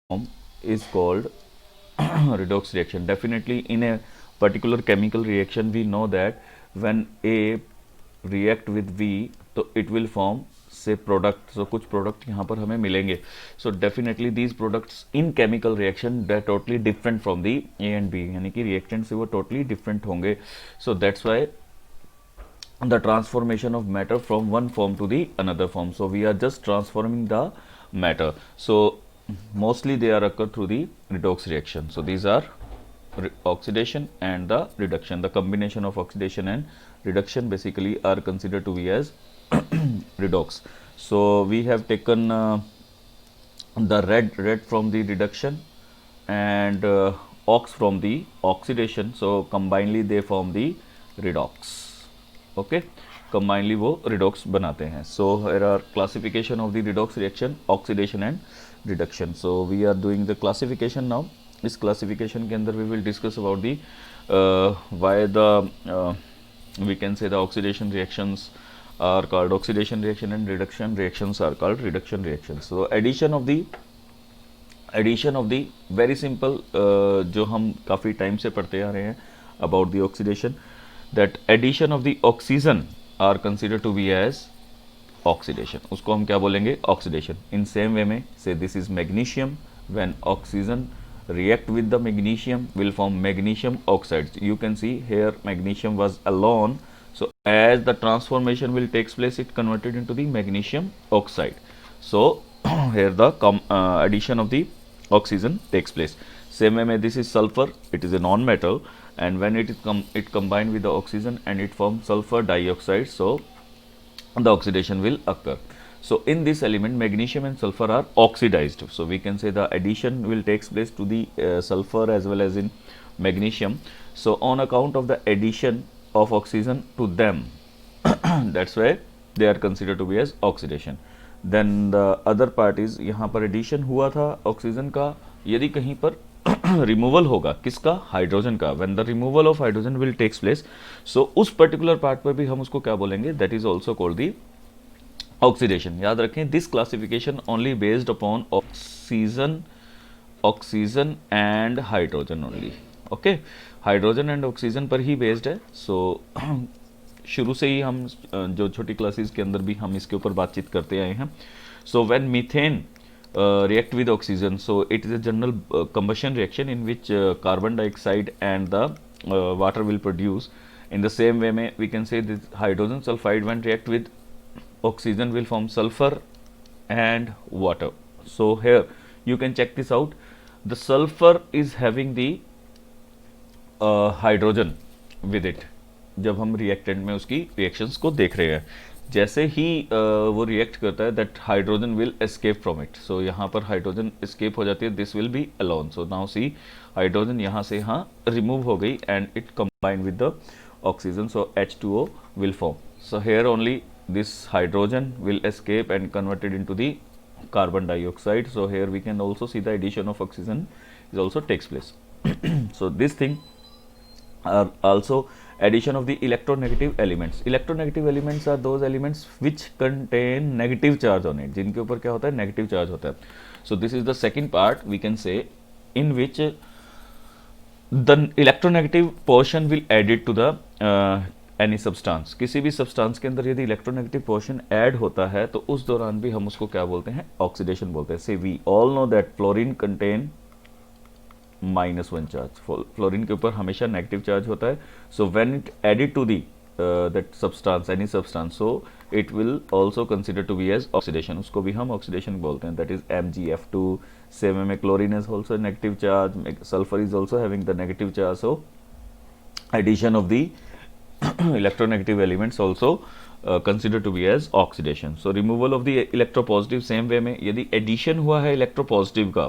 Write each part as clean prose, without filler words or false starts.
form is called redox reaction. Definitely in a particular chemical reaction we know that when A react with V तो it will form say product. So कुछ product यहाँ पर हमें मिलेंगे. So definitely these products in chemical reaction they are totally different from the A and B, यानी कि reactant से वो totally different होंगे. So that's why the transformation of matter from one form to the another form. So we are just transforming the matter. So mostly they are occur through the redox reaction. So these are oxidation and the reduction. The combination of oxidation and reduction basically are considered to be as redox. So we have taken the red from the reduction and ox from the oxidation. So combinedly they form the redox. Okay, combinedly वो redox बनाते हैं. So here are classification of the redox reaction, oxidation and reduction. So we are doing the classification now. इस classification के अंदर we will discuss about the why the we can say the oxidation reactions are called oxidation reaction and reduction reactions are called reduction reactions. So addition of the very simple जो हम काफ़ी time से पढ़ते आ रहे हैं about the oxidation that addition of the oxygen are consider to be as oxidation. उसको हम क्या बोलेंगे? ऑक्सीडेशन. इन सेम वे में से this is magnesium. When oxygen react with the magnesium will form magnesium oxides. You can see here magnesium was alone, so as the transformation will takes place it converted into the magnesium oxide. So here the addition of the oxygen takes place. Same way this is sulfur, it is a non-metal, and when it combined with the oxygen and it forms sulfur dioxide, so the oxidation will occur. So in this element magnesium and sulfur are oxidized. So we can say the addition will takes place to the sulfur as well as in magnesium. So on account of the addition of oxygen to them that's why they are considered to be as oxidation. Then the other part is यहाँ पर addition हुआ था oxygen का, यदि कहीं पर removal होगा किसका? हाइड्रोजन का. When the removal of hydrogen will takes place, so उस पर्टिकुलर पार्ट पर भी हम उसको क्या बोलेंगे? That is also called the oxidation. याद रखें this classification only based upon oxygen and hydrogen only. Okay, hydrogen and oxygen पर ही बेस्ड है. सो शुरू से ही हम जो छोटी क्लासेस के अंदर भी हम इसके ऊपर बातचीत करते आए हैं. So when methane react with oxygen, so it is a general combustion reaction in which carbon dioxide and the water will produce. In the same way may we can say this hydrogen sulfide when react with oxygen will form sulfur and water. So here you can check this out. The sulfur is having the hydrogen with it. जब हम reactant में उसकी reactions को देख रहे हैं, जैसे ही वो रिएक्ट करता है that hydrogen will escape from it. So यहाँ पर हाइड्रोजन एस्केप हो जाती है, this will be alone. So now see hydrogen यहाँ से यहाँ रिमूव हो गई and it combine with the oxygen, so H2O will form. So here only this hydrogen will escape and converted into the carbon dioxide. So here we can also see the addition of oxygen is also takes place. So this thing are also addition of the electronegative elements. Electronegative elements are those elements which contain negative charge on it, जिनके ऊपर क्या होता है? Negative charge होता है. So this is the second part we can say in which the electronegative portion will added to the any substance. किसी भी substance के अंदर यदि इलेक्ट्रोनेगेटिव पोर्शन ऐड होता है तो उस दौरान भी हम उसको क्या बोलते हैं? ऑक्सीडेशन बोलते हैं. Say we all know that fluorine contain -1 charge. Fluorine के ऊपर हमेशा नेगेटिव चार्ज होता है. So when it added to the that substance any substance, so it will also consider to be as oxidation. उसको भी हम ऑक्सीडेशन बोलते हैं, दैट इज MgF2. सेम में chlorine is also negative charge, sulphur is also having the negative charge. So addition of the electronegative elements also considered to be as oxidation. So removal of the electropositive same way में यदि addition हुआ है electropositive का,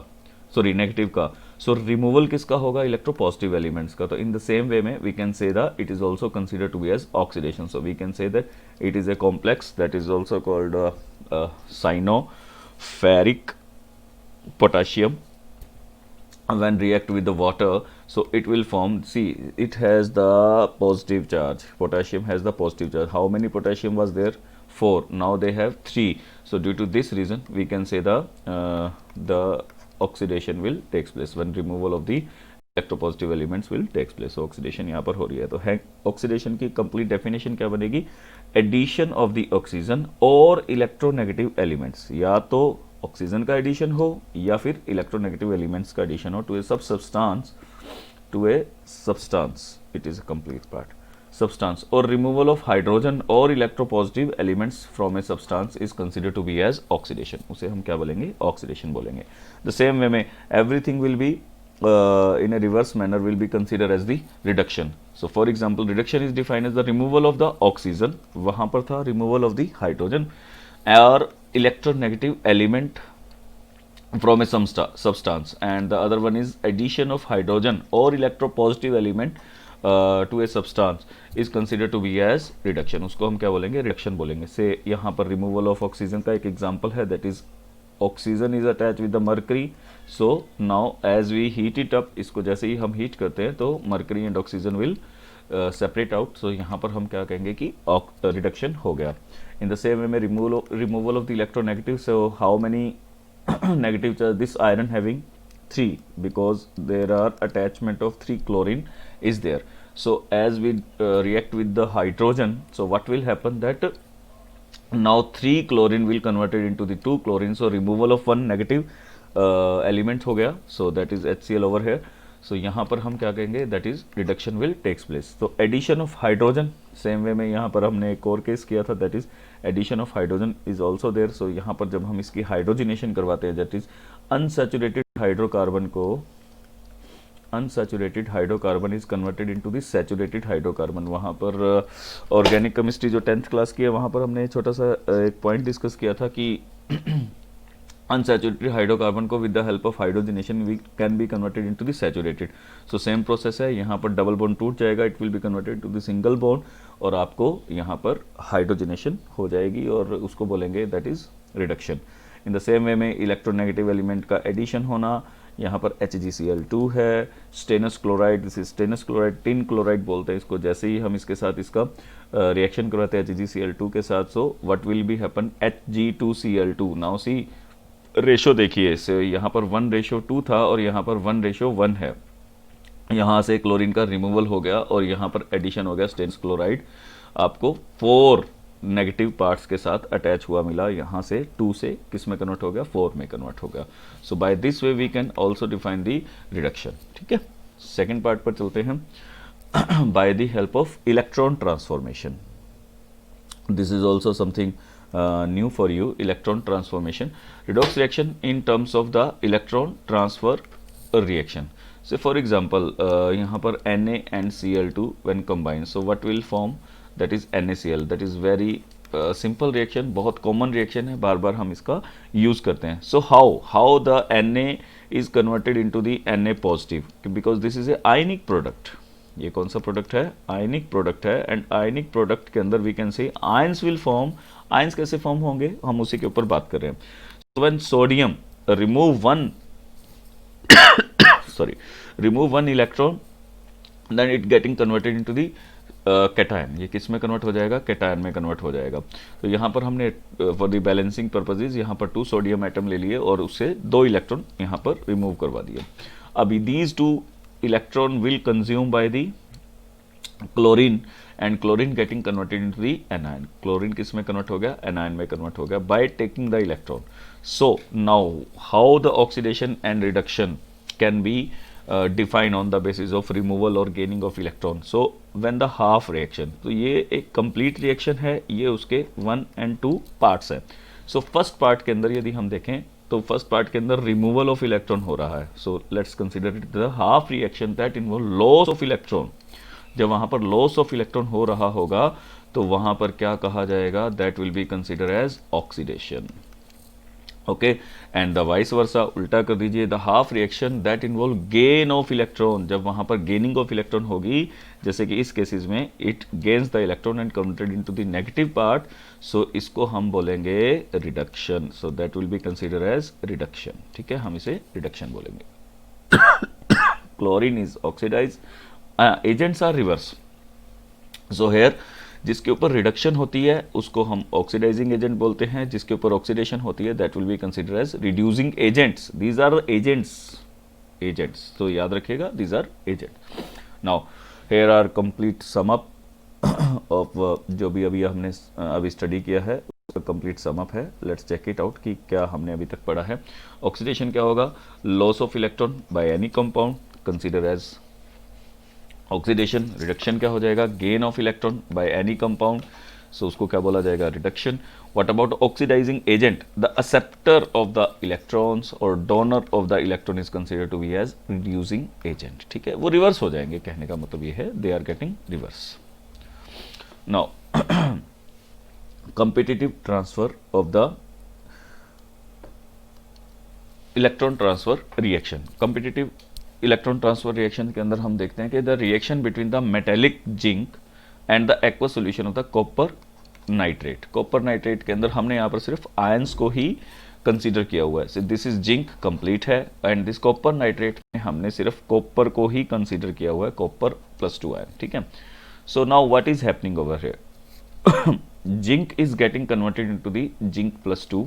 sorry negative का, so removal किसका होगा? electropositive elements का. तो in the same way में we can say that it is also considered to be as oxidation. So we can say that it is a complex that is also called cyanoferric potassium. When react with the water, so it will form, see it has the positive charge, potassium has the positive charge. How many potassium was there? 4. Now they have 3. So due to this reason we can say the oxidation will takes place, when removal of the electropositive elements will takes place. So oxidation यहाँ पर हो रही है. तो oxidation की complete definition क्या बनेगी? Addition of the oxygen or electronegative elements. या तो ऑक्सीजन का एडिशन हो या फिर इलेक्ट्रोनेगेटिव एलिमेंट्स का एडिशन हो to a substance, it is a complete part. Substance or removal of hydrogen or electropositive elements from a substance is considered to be as oxidation. उसे हम क्या बोलेंगे? Oxidation बोलेंगे. The same way में everything will be in a reverse manner will be considered as the reduction. So for example, reduction is defined as the removal of the oxygen. वहाँ पर था removal of the hydrogen or electronegative element from a substance, and the other one is addition of hydrogen or electropositive element to a substance is considered to be as reduction. उसको हम क्या बोलेंगे? reduction बोलेंगे. से यहाँ पर removal of oxygen का एक example है, that is oxygen is attached with the mercury. So now as we heat it up, इसको जैसे ही हम heat करते हैं तो mercury and oxygen will separate out. So यहाँ पर हम क्या कहेंगे कि reduction हो गया. In the same way में removal of the electronegative. So how many negative charge this iron having? 3, because there are attachment of 3 chlorine is there. So as we react with the hydrogen, so what will happen that now 3 chlorine will converted into the 2 chlorine. So removal of one negative element हो गया. So that is HCl over here. So यहाँ पर हम क्या कहेंगे? That is reduction will takes place. So addition of hydrogen, same way में यहाँ पर हमने एक और केस किया था, that is addition of hydrogen is also there. So यहाँ पर जब हम इसकी हाइड्रोजिनेशन करवाते हैं, that is unsaturated hydrocarbon को unsaturated hydrocarbon is converted into the saturated hydrocarbon. वहाँ पर ऑर्गेनिक केमिस्ट्री जो 10th क्लास की है, वहाँ पर हमने छोटा सा एक पॉइंट डिस्कस किया था कि unsaturated hydrocarbon को with the help of hydrogenation we can be converted into the saturated. So same process है, यहाँ पर डबल बॉन्ड टूट जाएगा, it will be converted to the single bond और आपको यहाँ पर हाइड्रोजनेशन हो जाएगी और उसको बोलेंगे that is reduction. In the same way में इलेक्ट्रोनेगेटिव एलिमेंट का एडिशन होना, यहाँ पर HgCl2 है, stannous chloride, this is stannous chloride, tin chloride बोलते हैं इसको. जैसे ही हम इसके साथ इसका रिएक्शन करवाते हैं HgCl2 के साथ, so what will be happen? Hg2Cl2. Now see ratio देखिए, इसे यहाँ पर 1:2 था और यहाँ पर 1:1 है. यहाँ से क्लोरीन का रिमूवल हो गया और यहाँ पर एडिशन हो गया स्टेनस क्लोराइड, आपको 4 नेगेटिव पार्ट्स के साथ अटैच हुआ मिला. यहाँ से 2 से किस में कन्वर्ट हो गया? 4 में कन्वर्ट हो गया. So by this way we can also define the reduction. ठीक है, सेकेंड पार्ट पर चलते हैं. By the help of electron transformation, this is also something new for you. Electron transformation, redox reaction in terms of the electron transfer reaction. So for example, यहाँ पर Na and Cl2 when combined, so what will form? That is NaCl. That is very simple reaction, बहुत common reaction है, बार बार हम इसका use करते हैं. So how the Na is converted into the Na positive? Because this is a ionic product. ये कौन सा product है? आयनिक प्रोडक्ट है. एंड आयनिक प्रोडक्ट के अंदर we can say ions will form. Ions कैसे फॉर्म होंगे हम उसी के ऊपर बात कर रहे हैं. So when sodium remove one electron, then it getting converted into the cation. ये किस में कन्वर्ट हो जाएगा? कैटायन में कन्वर्ट हो जाएगा. तो यहाँ पर हमने फॉर द बैलेंसिंग पर्पजेज यहाँ पर 2 सोडियम एटम ले लिए और उससे 2 इलेक्ट्रॉन यहाँ पर रिमूव करवा दिए. अभी these 2 electron will consume by the chlorine and chlorine getting converted into the anion. Chlorine किस में convert हो गया? Anion में convert हो गया by taking the electron. So now how the oxidation and reduction can be defined on the basis of removal or gaining of electron. So when the half reaction, तो ये एक complete reaction है, ये उसके 1 and 2 parts है. So first part के अंदर यदि हम देखें तो फर्स्ट पार्ट के अंदर रिमूवल ऑफ इलेक्ट्रॉन हो रहा है. So let's consider it the half reaction that involve loss of electron. जब वहां पर लॉस ऑफ इलेक्ट्रॉन हो रहा होगा तो वहां पर क्या कहा जाएगा? That will be consider as oxidation. Okay, and the vice versa, उल्टा कर दीजिए. The half reaction that involve gain of electron, जब वहां पर गेनिंग ऑफ इलेक्ट्रॉन होगी, जैसे कि इस केसेस में it gains the electron and converted into the negative part, so इसको हम बोलेंगे reduction. So that will be consider as reduction. ठीक है, हम इसे रिडक्शन बोलेंगे. Chlorine is oxidize, agents are reverse. So here जिसके ऊपर रिडक्शन होती है उसको हम ऑक्सीडाइजिंग एजेंट बोलते हैं, जिसके ऊपर ऑक्सीडेशन होती है that will be consider as reducing agents. These are agents, तो याद रखिएगा these are agent. Now here are complete sum up of जो भी अभी हमने अभी स्टडी किया है उसका कंप्लीट सम अप है। लेट्स चेक इट आउट कि क्या हमने अभी तक पढ़ा है। ऑक्सीडेशन क्या होगा? Loss of electron by any compound consider as oxidation. Reduction क्या हो जाएगा? Gain of electron by any compound, so उसको क्या बोला जाएगा? Reduction. What about oxidizing agent? The acceptor of the electrons और donor of the electron is considered to be as reducing agent. ठीक है, वो रिवर्स हो जाएंगे, कहने का मतलब ये है they are getting reverse. Now competitive transfer of the electron transfer reaction। competitive electron transfer reaction के अंदर हम देखते हैं कि the reaction between the metallic zinc and the aqueous solution of the copper nitrate। copper nitrate के अंदर हमने यहाँ पर सिर्फ आयंस को ही कंसीडर किया हुआ है। दिस इज जिंक कंप्लीट है एंड दिस कॉपर नाइट्रेट में हमने सिर्फ कॉपर को ही कंसीडर किया हुआ है, कॉपर +2 आयन। ठीक है, so now what is happening over here? Zinc is getting converted into the zinc +2।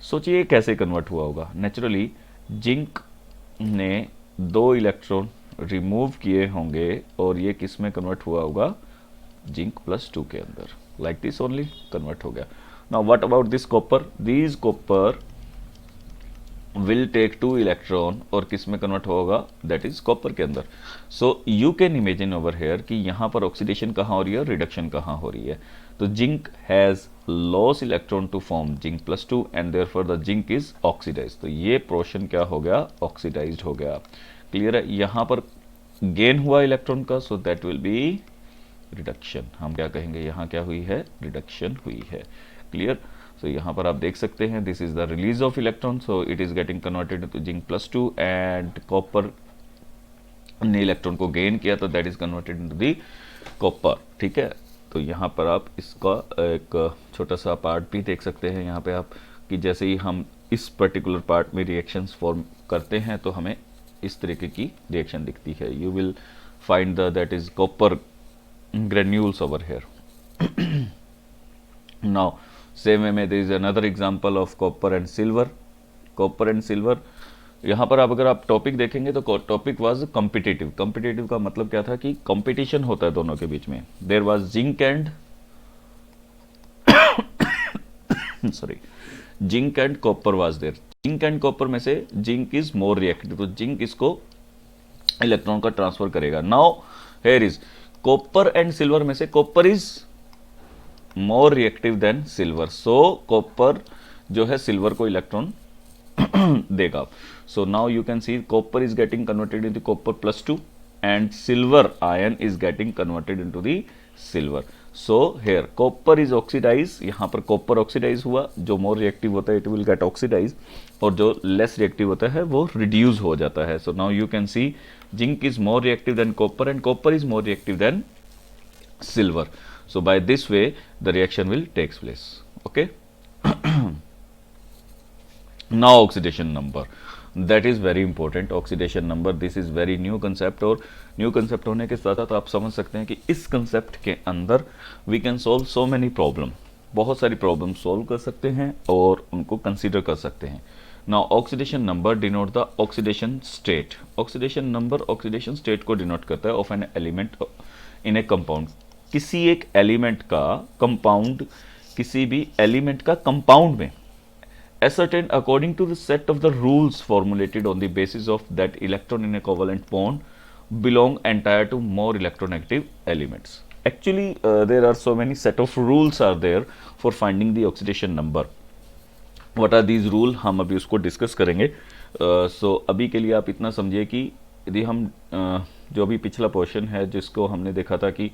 सोचिए कैसे कन्वर्ट हुआ होगा? नेचुरली जिंक ने 2 इलेक्ट्रॉन रिमूव किए होंगे और ये किस में कन्वर्ट हुआ होगा? जिंक +2 के अंदर। लाइक दिस ओनली कन्वर्ट हो गया। Now what about this copper? This copper will take 2 electron और किस में कन्वर्ट होगा? दैट इज कॉपर के अंदर। So you can imagine over here कि यहाँ पर ऑक्सीडेशन कहाँ हो रही है और रिडक्शन कहाँ हो रही है। तो zinc has loss electron to form zinc +2 and therefore the zinc is oxidise. तो ये पोर्शन क्या हो गया? ऑक्सीडाइज्ड हो गया। क्लियर है? यहाँ पर गेन हुआ इलेक्ट्रॉन का, सो दैट विल बी रिडक्शन। हम क्या कहेंगे? यहाँ क्या हुई है? रिडक्शन हुई है। क्लियर? सो यहाँ पर आप देख सकते हैं this is the release of electron, so it is getting converted into zinc +2 and copper ने इलेक्ट्रॉन को गेन किया तो that is converted into the copper. ठीक है, तो यहाँ पर आप इसका एक छोटा सा पार्ट भी देख सकते हैं यहाँ पे आप कि जैसे ही हम इस पर्टिकुलर पार्ट में रिएक्शंस फॉर्म करते हैं तो हमें इस तरीके की रिएक्शन दिखती है। You will find the that is copper granules over here। now same way में there is another example of copper and silver। copper and silver यहाँ पर आप अगर आप टॉपिक देखेंगे तो टॉपिक वाज कॉम्पिटिटिव। कॉम्पिटिटिव का मतलब क्या था कि कंपटीशन होता है दोनों के बीच में। There was zinc and sorry zinc and copper was there. Zinc and copper में से जिंक इज मोर रिएक्टिव, तो जिंक इसको इलेक्ट्रॉन का ट्रांसफर करेगा। Now here is copper and silver में से copper is more reactive than silver, so copper जो है सिल्वर को इलेक्ट्रॉन देगा। So now you can see copper is getting converted into copper +2 and silver ion is getting converted into the silver. So here copper is oxidise, यहाँ पर copper oxidise हुआ, जो more reactive होता है it will get oxidise और जो less reactive होता है वो रिड्यूस हो जाता है। सो now you can C zinc is more reactive than copper and copper is more reactive than silver, so by this way the reaction will takes place। okay now oxidation number, that is very important। oxidation number this is very new concept और new concept होने के साथ साथ आप समझ सकते हैं कि इस concept के अंदर we can solve so many problem, बहुत सारी प्रॉब्लम solve कर सकते हैं और उनको consider कर सकते हैं। Now oxidation number denote the oxidation state। oxidation number oxidation state को denote करता है of an element in a compound। किसी एक element का compound, किसी भी element का compound में ascertain according to the set of the rules formulated on the basis of that electron in a covalent bond belong entire to more electronegative elements। Actually there are so many set of rules are there for finding the oxidation number। What are these rule, हम अभी उसको discuss करेंगे। सो अभी के लिए आप इतना समझिए कि यदि हम जो अभी पिछला पोर्शन है जिसको हमने देखा था कि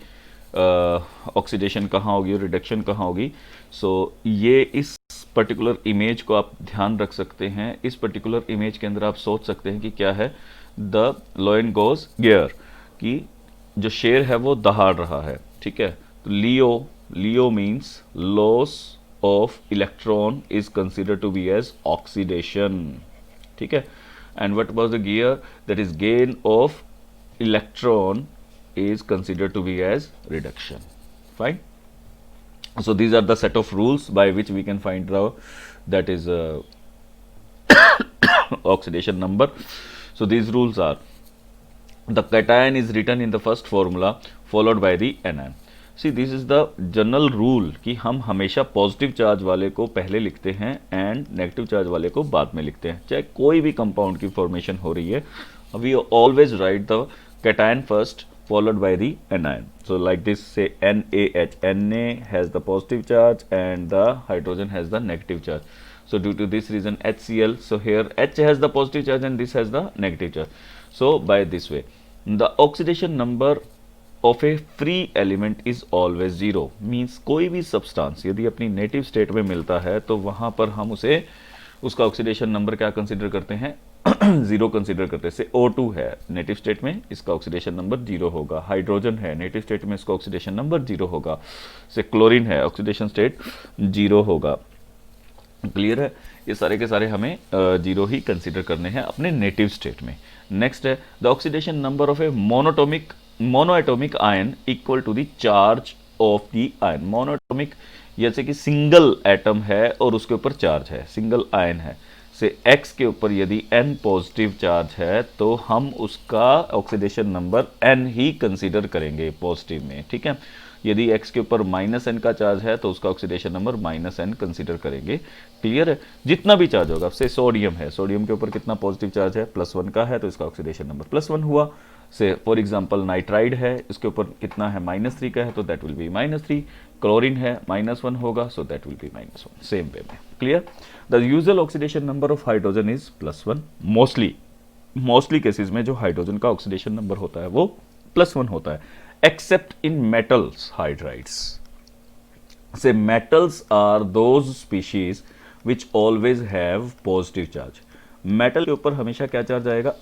ऑक्सीडेशन कहाँ होगी और रिडक्शन कहाँ होगी, सो ये इस पर्टिकुलर इमेज को आप ध्यान रख सकते हैं। इस पर्टिकुलर इमेज के अंदर आप सोच सकते हैं कि क्या है, द लॉयन गोज गियर, कि जो शेर है वो दहाड़ रहा है। ठीक है, तो LEO means loss of electron is considered to be as oxidation। ठीक है, and what about the gear? that is gain of electron is considered to be as reduction। fine. So these are the set of rules by which we can find the, that is oxidation number. So these rules are, the cation is written in the first formula followed by the anion. See this is the general rule कि हम हमेशा positive charge वाले को पहले लिखते हैं and negative charge वाले को बाद में लिखते हैं, चाहे कोई भी कंपाउंड की फॉर्मेशन हो रही है. We always write the cation first followed by the anion. So like this, say NaH, Na has the positive charge and the hydrogen has the negative charge. So due to this reason HCl, so here H has the positive charge and this has the negative charge. So by this way, the oxidation number of a free element is always zero. Means कोई भी substance यदि अपनी native state में मिलता है तो वहाँ पर हम उसे उसका ऑक्सीडेशन नंबर क्या कंसिडर करते हैं, जीरो कंसिडर करते हैं. से O2 है नेटिव स्टेट में, इसका ऑक्सीडेशन नंबर जीरो होगा. हाइड्रोजन है नेटिव स्टेट में, इसका ऑक्सीडेशन नंबर जीरो होगा. से क्लोरीन है ऑक्सीडेशन स्टेट जीरो होगा. क्लियर है, ये सारे के सारे हमें जीरो ही कंसिडर करने हैं अपने नेटिव स्टेट में. नेक्स्ट है the oxidation number of a monoatomic ion equal to the charge of the ion. Monoatomic जैसे कि सिंगल एटम है और उसके ऊपर चार्ज है, सिंगल आयन है. से X के ऊपर यदि N पॉजिटिव चार्ज है तो हम उसका ऑक्सीडेशन नंबर N ही कंसीडर करेंगे पॉजिटिव में. ठीक है, यदि X के ऊपर -N का चार्ज है तो उसका ऑक्सीडेशन नंबर -N कंसीडर करेंगे. क्लियर है, जितना भी चार्ज होगा. से सोडियम है, सोडियम के ऊपर कितना पॉजिटिव चार्ज है, +1 का है तो इसका ऑक्सीडेशन नंबर +1 हुआ. से फॉर एग्जांपल नाइट्राइड है, इसके ऊपर कितना है -3 का है तो दैट विल बी -3. क्लोरीन है -1 होगा so that will be -1. Same way में. Clear, the usual oxidation number of hydrogen is +1. Mostly cases में जो हाइड्रोजन का ऑक्सीडेशन नंबर होता है वो +1 होता है, except in metals hydrides. Say metals are those species which always have positive charge. Metal के ऊपर हमेशा क्या चार्ज आएगा,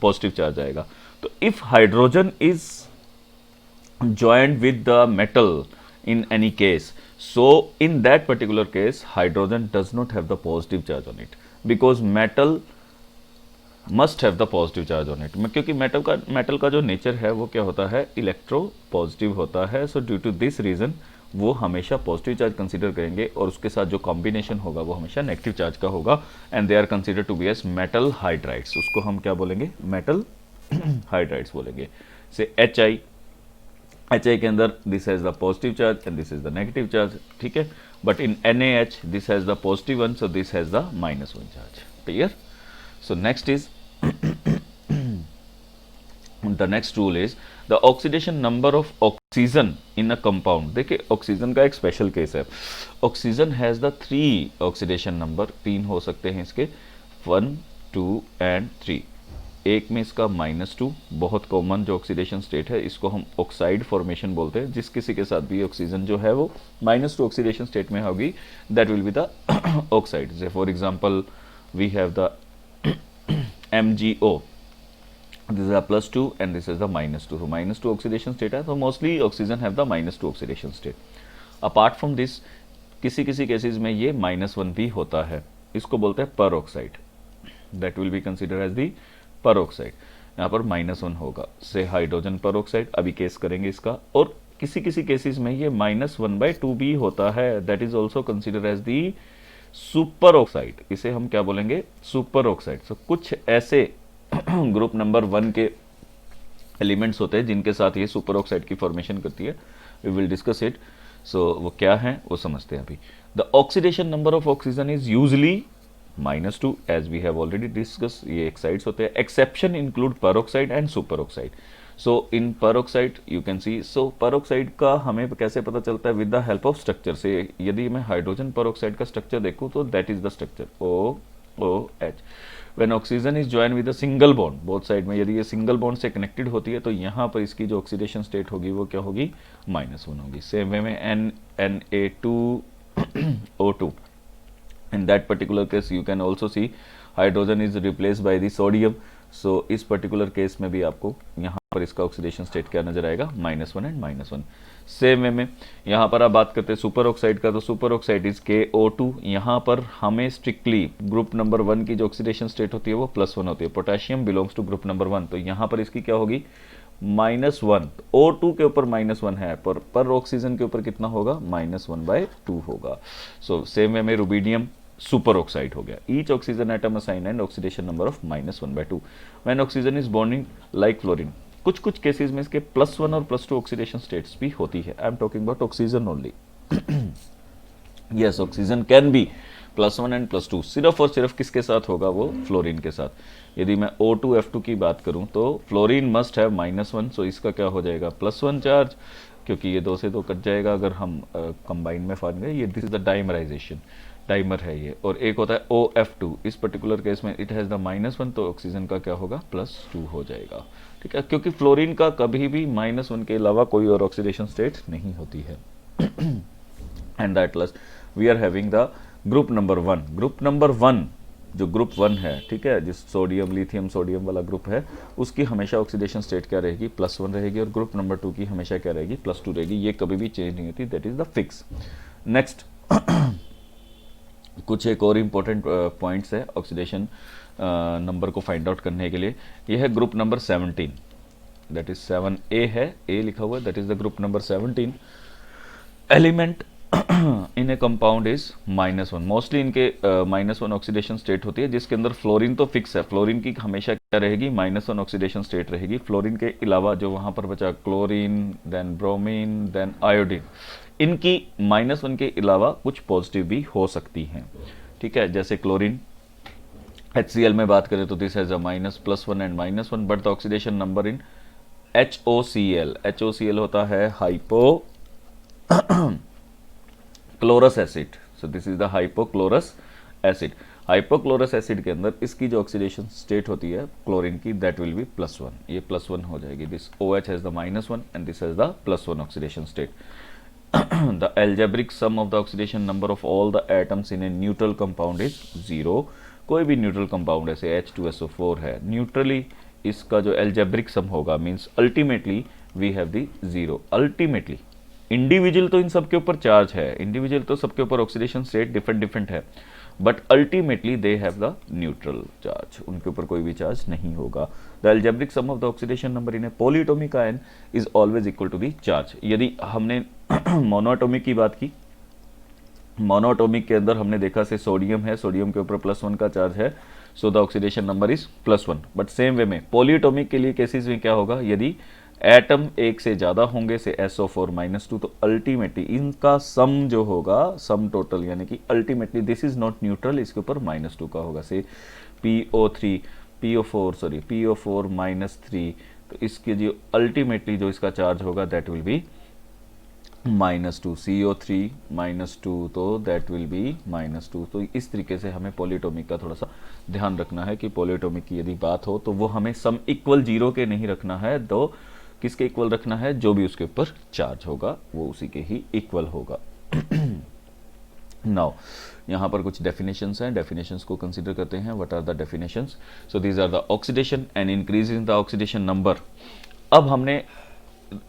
पॉजिटिव चार्ज आएगा. तो if hydrogen is joined with the metal in any case, so in that particular case hydrogen does not have the positive charge on it because metal must have the positive charge on it. क्योंकि metal का जो nature है वो क्या होता है, electro positive होता है. So due to this reason वो हमेशा पॉजिटिव चार्ज कंसीडर करेंगे और उसके साथ जो कॉम्बिनेशन होगा वो हमेशा नेगेटिव चार्ज का होगा. And they are consider to be as metal hydrides. उसको हम क्या बोलेंगे, मेटल हाइड्राइड्स बोलेंगे. से HI के अंदर this has the positive charge and this is the negative charge. ठीक है, but in NaH this has the positive one so this has the -1 charge. Clear. So next is the next rule is the oxidation number of oxygen in a compound. देखिए oxygen का एक special case है. Oxygen has the 3 oxidation number, 3 हो सकते हैं इसके, 1, 2 and 3. एक में इसका -2 बहुत कॉमन जो ऑक्सीडेशन स्टेट है, इसको हम ऑक्साइड फॉर्मेशन बोलते हैं. जिस किसी के साथ भी ऑक्सीजन जो है वो -2 ऑक्सीडेशन स्टेट में होगी that will be the oxide. Say for example we have the MgO, this is the +2 and this is the -2. तो -2 ऑक्सीडेशन स्टेट है, तो mostly oxygen have the -2 oxidation state. Apart from this किसी किसी cases में ये -1 भी होता है, इसको बोलते हैं peroxide. That will be consider as the peroxide. यहाँ पर -1 होगा. से हाइड्रोजन पर ऑक्साइड अभी केस करेंगे इसका. और किसी किसी केसेस में ये -1/2 भी होता है, that is also consider as the superoxide. इसे हम क्या बोलेंगे, सुपर ऑक्साइड. सो कुछ ऐसे ग्रुप नंबर 1 के एलिमेंट्स होते हैं जिनके साथ ये सुपर ऑक्साइड की फॉर्मेशन करती है. We will discuss it. So वो क्या है वो समझते हैं अभी. The oxidation number of oxygen is usually -2 as we have already discussed. ये एक्साइड्स होते हैं. Exception include peroxide and super oxide. So in peroxide you can C. So peroxide का हमें कैसे पता चलता है, with the help of structure. से यदि मैं हाइड्रोजन peroxide का स्ट्रक्चर देखूं तो that is the structure OOH. When oxygen is join with a single bond both side में, यदि ये सिंगल बॉन्ड से कनेक्टेड होती है तो यहाँ पर इसकी जो ऑक्सीडेशन स्टेट होगी वो क्या होगी, -1 होगी. सेम वे में Na2O2. In that particular case you can also see hydrogen is replaced by the sodium. So इस particular case में भी आपको यहाँ पर इसका ऑक्सीडेशन स्टेट क्या नजर आएगा, -1 एंड -1. सेम वे में यहाँ पर आप बात करते हैं सुपर ऑक्साइड का, तो सुपर ऑक्साइड इज KO2. यहाँ पर हमें स्ट्रिक्टली ग्रुप नंबर 1 की जो ऑक्सीडेशन स्टेट होती है वो +1 होती है. Potassium belongs to group number 1, तो यहाँ पर इसकी क्या होगी -1, O2 के ऊपर -1 है, पर ऑक्सीजन के ऊपर कितना होगा, -1/2 होगा। सो सेम वे में रुबीडियम सुपर ऑक्साइड हो गया। Each oxygen atom assign and oxidation number of -1/2 when oxygen is bonding like fluorine. कुछ कुछ केसेस में इसके +1 और +2 ऑक्सीडेशन स्टेट्स भी होती है। I am talking about oxygen only. Yes, oxygen can be +1 and +2, सिर्फ और सिर्फ किसके साथ होगा, वो फ्लोरीन के साथ। यदि मैं O2F2 की बात करूं तो फ्लोरीन मस्ट है -1, सो इसका क्या हो जाएगा, +1 चार्ज, क्योंकि ये 2 से 2 कट जाएगा अगर हम कंबाइन में फाड़ गए। ये this is the dimerisation, dimer है ये। और एक होता है OF2, इस पर्टिकुलर केस में इट हैज़ द -1, तो ऑक्सीजन का क्या होगा, +2 हो जाएगा। ठीक है, क्योंकि फ्लोरीन का कभी भी -1 के अलावा कोई और ऑक्सीडेशन स्टेट नहीं होती है। And that last we are having the group number 1। Group number 1 जो ग्रुप 1 है, ठीक है, जिस सोडियम लिथियम सोडियम वाला ग्रुप है, उसकी हमेशा ऑक्सीडेशन स्टेट क्या रहेगी, +1 रहेगी। और ग्रुप नंबर 2 की हमेशा क्या रहेगी, +2 रहेगी। ये कभी भी चेंज नहीं होती, that is the fix. Next कुछ एक और इम्पोर्टेंट पॉइंट्स है ऑक्सीडेशन नंबर को फाइंड आउट करने के लिए। यह है group number 17, that is 7A है, A लिखा हुआ है, that is the group number 17। Element in A compound is -1। Mostly इनके -1 ऑक्सीडेशन स्टेट होती है, जिसके अंदर फ्लोरीन तो फिक्स है, फ्लोरीन की हमेशा क्या रहेगी, -1 ऑक्सीडेशन स्टेट रहेगी। फ्लोरीन के अलावा जो वहां पर बचा chlorine, then bromine, then iodine, इनकी -1 के अलावा कुछ पॉजिटिव भी हो सकती हैं। ठीक है, जैसे क्लोरीन HCl में बात करें तो this has a +1 and -1, but the oxidation number in HOCl होता है hypo chlorous acid. So this is the hypochlorous acid. Hypochlorous acid के अंदर इसकी जो ऑक्सीडेशन स्टेट होती है क्लोरीन की, दैट विल बी +1, ये +1 हो जाएगी। This OH has the -1 and this has the +1 oxidation state. The algebraic sum of the oxidation number of all the atoms in a neutral compound is 0। कोई भी neutral compound ऐसे H2SO4 है, neutrally इसका जो algebraic sum होगा, means ultimately we have the 0। Ultimately individual तो इन सब के ऊपर चार्ज है, इंडिविजुअल तो सबके ऊपर ऑक्सीडेशन स्टेट डिफरेंट डिफरेंट है, but ultimately they have the neutral charge, उनके ऊपर कोई भी चार्ज नहीं होगा। The algebraic sum of the oxidation number in a polyatomic ion is always equal to the charge. यदि हमने मोनोएटॉमिक की बात की, मोनोएटॉमिक के अंदर हमने देखा से सोडियम है, सोडियम के ऊपर +1 का चार्ज है, so the oxidation number is +1। But same way में पॉलीएटॉमिक के लिए केसेस में क्या होगा, यदि एटम एक से ज्यादा होंगे से SO4 -2, तो अल्टीमेटली इनका सम जो होगा, सम टोटल, यानी कि ultimately this is not neutral, इसके ऊपर -2 का होगा। से PO4 -3, तो इसके जो अल्टीमेटली जो इसका चार्ज होगा दैट विल बी -2। CO3 -2, तो दैट विल बी -2। तो इस तरीके से हमें पॉलीएटॉमिक का थोड़ा सा ध्यान रखना है कि पॉलीएटॉमिक की यदि बात हो तो वो हमें सम इक्वल 0 के नहीं रखना है, तो किसके इक्वल रखना है, जो भी उसके ऊपर चार्ज होगा वो उसी के ही इक्वल होगा। नाउ यहाँ पर कुछ डेफिनेशंस हैं, डेफिनेशंस को कंसीडर करते हैं। What are the definitions? So these are the oxidation and increase in the oxidation number. अब हमने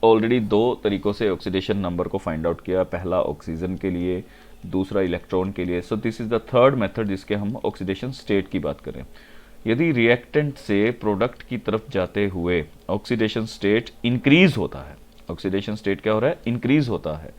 ऑलरेडी 2 तरीकों से ऑक्सीडेशन नंबर को फाइंड आउट किया, पहला ऑक्सीजन के लिए, दूसरा इलेक्ट्रॉन के लिए। So this is the third method जिसके हम ऑक्सीडेशन स्टेट की बात करें। यदि रिएक्टेंट से प्रोडक्ट की तरफ जाते हुए ऑक्सीडेशन स्टेट इंक्रीज होता है, ऑक्सीडेशन स्टेट क्या हो रहा है, इंक्रीज होता है,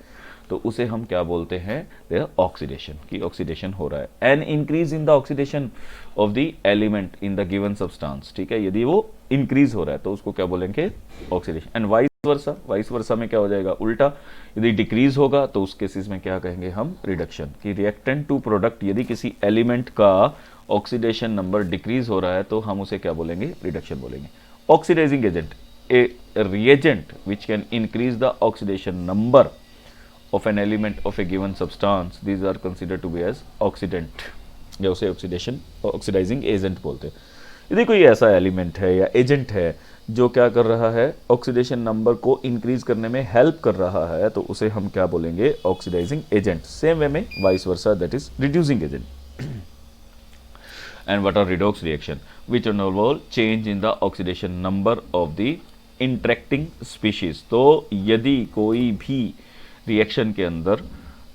तो उसे हम क्या बोलते हैं, ऑक्सीडेशन की ऑक्सीडेशन हो रहा है। An increase in the oxidation of the element in the given substance. ठीक है, यदि वो इंक्रीज हो रहा है तो उसको क्या बोलेंगे, ऑक्सीडेशन। एंड वाइस वर्सा में क्या हो जाएगा, उल्टा, यदि डिक्रीज होगा तो उस केसेस में क्या कहेंगे हम, रिडक्शन। कि रिएक्टेंट टू प्रोडक्ट, यदि किसी एलिमेंट का ऑक्सीडेशन नंबर डिक्रीज हो रहा है तो हम उसे क्या बोलेंगे, रिडक्शन बोलेंगे। Oxidising agent, a reagent which can increase the oxidation number of an element of a given substance, these are considered to be as oxidant, या उसे ऑक्सीडाइजिंग एजेंट बोलते हैं। यदि कोई ऐसा एलिमेंट है या एजेंट है जो क्या कर रहा है, ऑक्सीडेशन नंबर को इंक्रीज करने में हेल्प कर रहा है, तो उसे हम क्या बोलेंगे, ऑक्सीडाइजिंग एजेंट। सेम वे में vice versa, that is reducing agent. And what are redox reaction, which involve change in the oxidation number of the interacting species. तो यदि कोई भी रिएक्शन के अंदर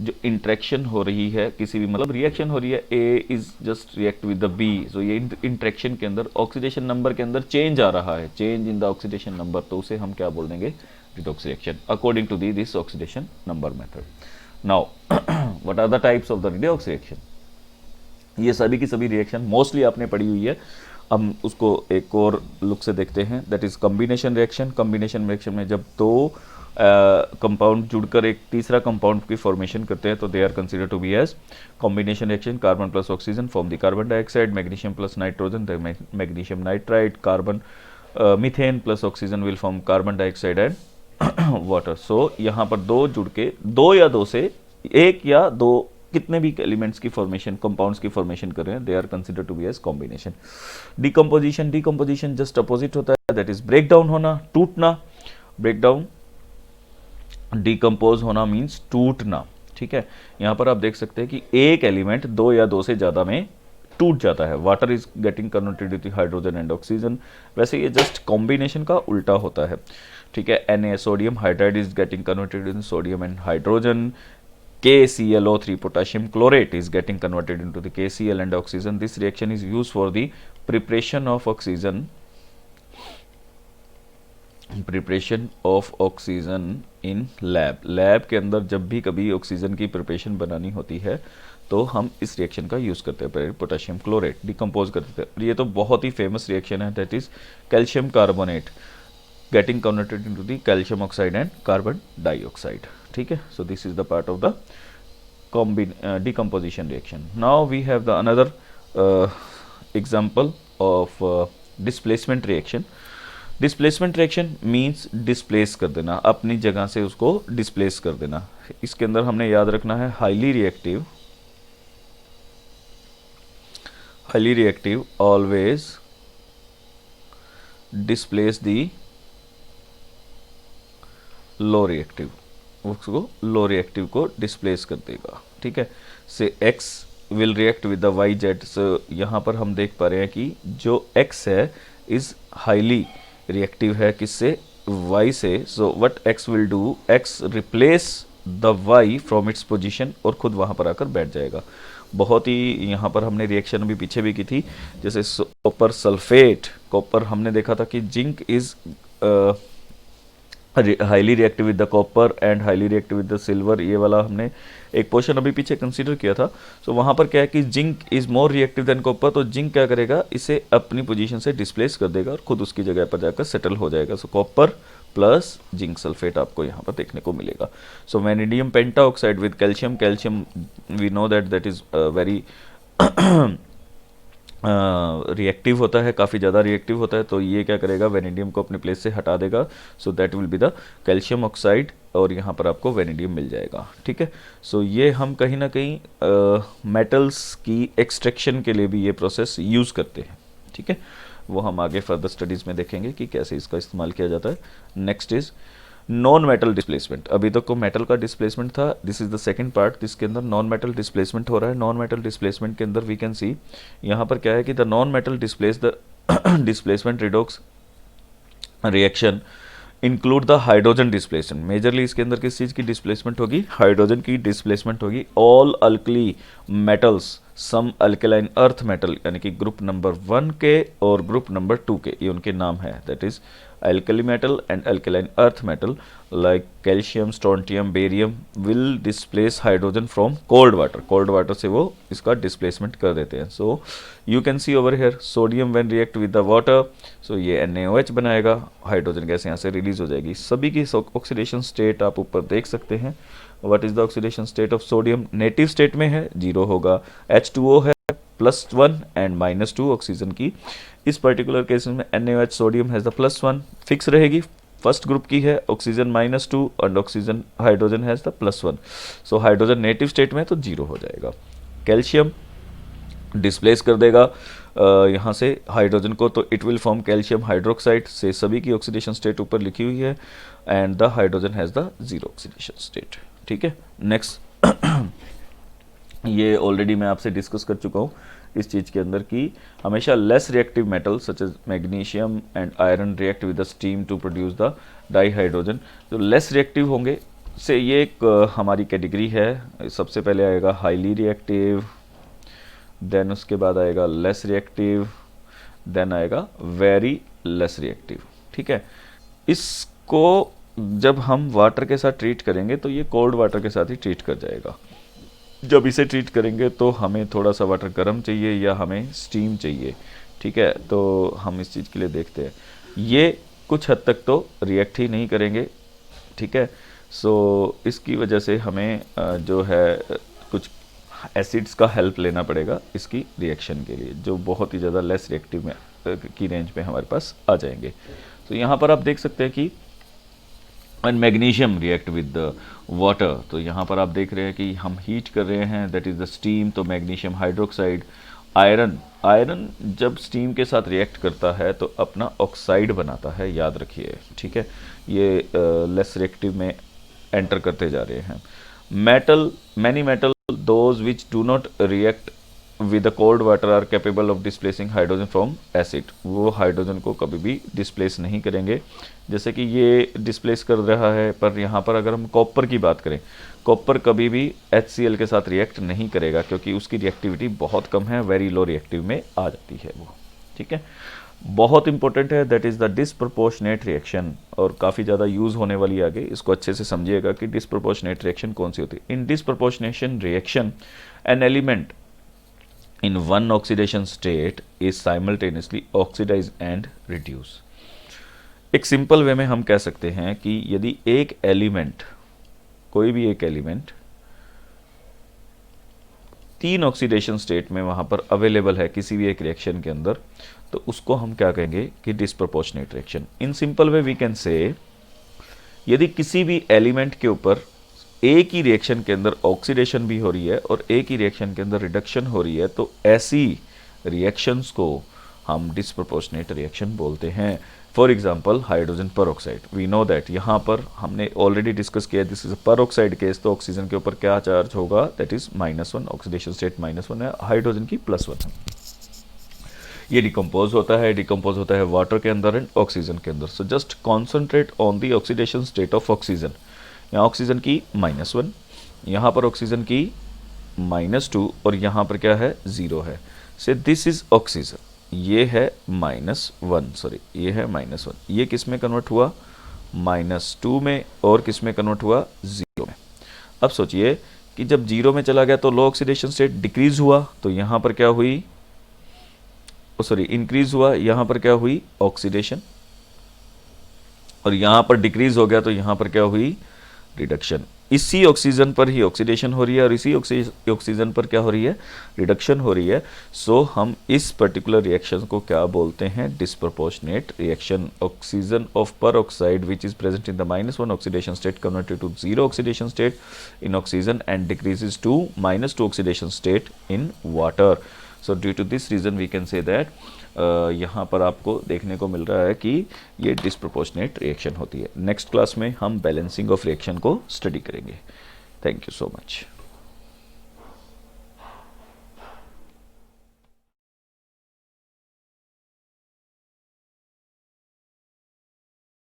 जो इंट्रैक्शन हो रही है किसी भी मतलब रिएक्शन हो रही है, A is just react with the B, so ये इंट्रैक्शन के अंदर ऑक्सीडेशन नंबर के अंदर चेंज आ रहा है, change in the oxidation number, तो उसे हम क्या बोल देंगे, redox reaction according to this oxidation number method. Now what are the types of the redox reaction? ये सभी की सभी रिएक्शन मोस्टली आपने पढ़ी हुई है, हम उसको एक और लुक से देखते हैं, that is combination reaction. Combination reaction में जब दो कंपाउंड जुड़कर एक तीसरा कंपाउंड की फॉर्मेशन करते हैं तो they are consider to be as combination reaction. Carbon plus oxygen form the carbon dioxide, magnesium plus nitrogen the magnesium nitride, carbon methane plus oxygen will form carbon dioxide and water. So यहाँ पर दो जुड़ के दो या दो से एक या दो कितने भी एलिमेंट्स की फॉर्मेशन कंपाउंड्स की फॉर्मेशन कर रहे हैं, they are consider to be as combination. Decomposition, decomposition just opposite होता है, दैट इज ब्रेक डाउन होना, टूटना। ब्रेक डाउन, डिकम्पोज होना मीन्स टूटना, ठीक है। यहाँ पर आप देख सकते हैं कि एक एलिमेंट दो या दो से ज़्यादा में टूट जाता है। Water is getting converted with hydrogen and oxygen, वैसे ये जस्ट कॉम्बिनेशन का उल्टा होता है, ठीक है। Na sodium hydride is getting converted in sodium and hydrogen, KClO3 potassium chlorate is getting converted into the KCl and oxygen. This reaction is used for the preparation of oxygen in lab के अंदर जब भी कभी oxygen की preparation बनानी होती है तो हम इस रिएक्शन का यूज़ करते हैं, पोटेशियम क्लोरेट डिकम्पोज करते हैं। ये तो बहुत ही फेमस रिएक्शन है, that is calcium carbonate getting converted into the calcium oxide and carbon dioxide, ठीक है। so this is the part of the decomposition reaction. Now we have the another example of displacement reaction. Displacement reaction means displace कर देना, अपनी जगह से उसको displace कर देना। इसके अंदर हमने याद रखना है highly reactive always displace the low reactive, उसको लो रिएक्टिव को डिस्प्लेस कर देगा, ठीक है। Say x will react with the Y Z. So यहाँ पर हम देख पा रहे हैं कि जो x है इज हाईली रिएक्टिव है किससे, y से। So what x will do, x replace the y from its position और खुद वहाँ पर आकर बैठ जाएगा। बहुत ही यहाँ पर हमने रिएक्शन भी पीछे भी की थी, जैसे कॉपर सल्फेट, कॉपर हमने देखा था कि zinc is highly reactive with the copper and highly reactive with the silver, ये वाला हमने एक पोर्शन अभी पीछे कंसीडर किया था। सो वहाँ पर क्या है कि zinc is more reactive than copper, तो जिंक क्या करेगा, इसे अपनी पोजीशन से डिस्प्लेस कर देगा और खुद उसकी जगह पर जाकर सेटल हो जाएगा। So copper plus zinc sulphate आपको यहाँ पर देखने को मिलेगा। So vanadium pentoxide with calcium, calcium we know that is very reactive होता है, काफ़ी ज़्यादा रिएक्टिव होता है, तो ये क्या करेगा, वैनेडियम को अपने प्लेस से हटा देगा। सो that will be the calcium oxide और यहाँ पर आपको वैनेडियम मिल जाएगा, ठीक है। सो ये हम कहीं ना कहीं मेटल्स की एक्सट्रैक्शन के लिए भी ये प्रोसेस यूज़ करते हैं, ठीक है। वो हम आगे फर्दर स्टडीज़ में देखेंगे कि कैसे इसका इस्तेमाल किया जाता है। Next is non metal displacement. अभी तक को मेटल का डिस्प्लेसमेंट था, this is the second part जिसके अंदर नॉन मेटल डिस्प्लेसमेंट हो रहा है। नॉन मेटल डिस्प्लेसमेंट के अंदर वी कैन सी यहाँ पर क्या है कि the non metal displace the displacement redox reaction include the hydrogen displacement. Majorly इसके अंदर किस चीज़ की डिस्प्लेसमेंट होगी, हाइड्रोजन की डिस्प्लेसमेंट होगी। ऑल अल्कली मेटल्स सम अल्केलाइन अर्थ मेटल, यानी कि ग्रुप नंबर 1 के और ग्रुप नंबर 2 के, ये उनके नाम है, that is alkali metal and alkaline earth metal like calcium, strontium, barium will displace hydrogen from cold water. cold water से वो इसका displacement कर देते हैं। so you can see over here sodium when react with the water, so ये NaOH बनाएगा, hydrogen gas यहाँ से रिलीज हो जाएगी। सभी की ऑक्सीडेशन स्टेट आप ऊपर देख सकते हैं। What is the oxidation state of sodium, native state में है 0 होगा, H2O है +1 एंड -2 ऑक्सीजन की। इस पर्टिकुलर केस में NaOH sodium has the +1 fix रहेगी, फर्स्ट ग्रुप की है, oxygen -2 and oxygen hydrogen has the +1। So hydrogen native state में तो 0 हो जाएगा। कैल्शियम डिस्प्लेस कर देगा यहाँ से हाइड्रोजन को, तो it will form calcium hydroxide. से सभी की ऑक्सीडेशन स्टेट ऊपर लिखी हुई है and the hydrogen has the 0 oxidation state, ठीक है। नेक्स्ट ये ऑलरेडी मैं आपसे डिस्कस कर चुका हूँ इस चीज़ के अंदर कि हमेशा less reactive metal such as magnesium and iron react with the steam to produce the dihydrogen. जो लेस रिएक्टिव होंगे, से ये एक हमारी कैटेगरी है। सबसे पहले आएगा हाईली रिएक्टिव, देन उसके बाद आएगा लेस रिएक्टिव, देन आएगा वेरी लेस रिएक्टिव। ठीक है, इसको जब हम वाटर के साथ ट्रीट करेंगे तो ये कोल्ड वाटर के साथ ही ट्रीट कर जाएगा। जब इसे ट्रीट करेंगे तो हमें थोड़ा सा वाटर गर्म चाहिए या हमें स्टीम चाहिए। ठीक है, तो हम इस चीज़ के लिए देखते हैं, ये कुछ हद तक तो रिएक्ट ही नहीं करेंगे। ठीक है, सो इसकी वजह से हमें जो है कुछ एसिड्स का हेल्प लेना पड़ेगा इसकी रिएक्शन के लिए, जो बहुत ही ज़्यादा लेस रिएक्टिव में की रेंज में हमारे पास आ जाएंगे। तो यहाँ पर आप देख सकते हैं कि and magnesium react with the water, तो यहाँ पर आप देख रहे हैं कि हम हीट कर रहे हैं, दैट इज़ द स्टीम, तो मैग्नीशियम हाइड्रोक्साइड। आयरन जब स्टीम के साथ रिएक्ट करता है तो अपना ऑक्साइड बनाता है, याद रखिए। ठीक है, ये लेस रिएक्टिव में एंटर करते जा रहे हैं। Metal, many metal those which do not react with the cold water are capable of displacing hydrogen from acid, वो हाइड्रोजन को कभी भी डिस्प्लेस नहीं करेंगे। जैसे कि ये डिस्प्लेस कर रहा है, पर यहाँ पर अगर हम कॉपर की बात करें, कॉपर कभी भी HCl के साथ रिएक्ट नहीं करेगा क्योंकि उसकी रिएक्टिविटी बहुत कम है, वेरी लो रिएक्टिव में आ जाती है वो। ठीक है, बहुत इंपॉर्टेंट है, that is the disproportionate reaction, और काफ़ी ज़्यादा यूज़ होने वाली आगे, इसको अच्छे से समझिएगा कि डिसप्रपोर्शनेट रिएक्शन कौन सी होती है। In disproportionation reaction an element in one oxidation state is simultaneously oxidized and reduce। एक सिंपल वे में हम कह सकते हैं कि यदि एक एलिमेंट, कोई भी एक एलिमेंट 3 ऑक्सीडेशन स्टेट में वहां पर अवेलेबल है किसी भी एक रिएक्शन के अंदर, तो उसको हम क्या कहेंगे कि disproportionate reaction. In simple way we can say, यदि किसी भी एलिमेंट के ऊपर एक ही रिएक्शन के अंदर ऑक्सीडेशन भी हो रही है और एक ही रिएक्शन के अंदर रिडक्शन हो रही है, तो ऐसी रिएक्शंस को हम डिसप्रपोर्शनेट रिएक्शन बोलते हैं। For example hydrogen peroxide, we know that, यहाँ पर हमने ऑलरेडी डिस्कस किया, this is a peroxide case, तो ऑक्सीजन के ऊपर क्या चार्ज होगा, दैट इज -1, ऑक्सीडेशन स्टेट -1 है, हाइड्रोजन की +1 है। ये डिकम्पोज होता है वाटर के अंदर एंड ऑक्सीजन के अंदर। So just concentrate on the oxidation state of oxygen. यहाँ ऑक्सीजन की -1, यहाँ पर ऑक्सीजन की -2, और यहाँ पर क्या है, 0 है। से दिस इज ऑक्सीजन, ये है -1, सॉरी ये है -1, ये किस में कन्वर्ट हुआ, -2 में, और किस में कन्वर्ट हुआ, 0 में। अब सोचिए कि जब 0 में चला गया तो लो ऑक्सीडेशन स्टेट डिक्रीज हुआ, तो यहाँ पर क्या हुई, सॉरी इंक्रीज हुआ, यहाँ पर क्या हुई, ऑक्सीडेशन, और यहाँ पर डिक्रीज हो गया तो यहाँ पर क्या हुई, रिडक्शन। इसी ऑक्सीजन पर ही ऑक्सीडेशन हो रही है और इसी ऑक्सीजन पर क्या हो रही है, रिडक्शन हो रही है। सो हम इस पर्टिकुलर रिएक्शन को क्या बोलते हैं, disproportionate reaction. Oxygen of peroxide which is present in the -1 oxidation state converted to 0 oxidation state in oxygen and decreases to -2 oxidation state in water. So due to this reason we can say that यहाँ पर आपको देखने को मिल रहा है कि ये disproportionate reaction होती है। नेक्स्ट क्लास में हम बैलेंसिंग ऑफ रिएक्शन को स्टडी करेंगे। Thank you so much.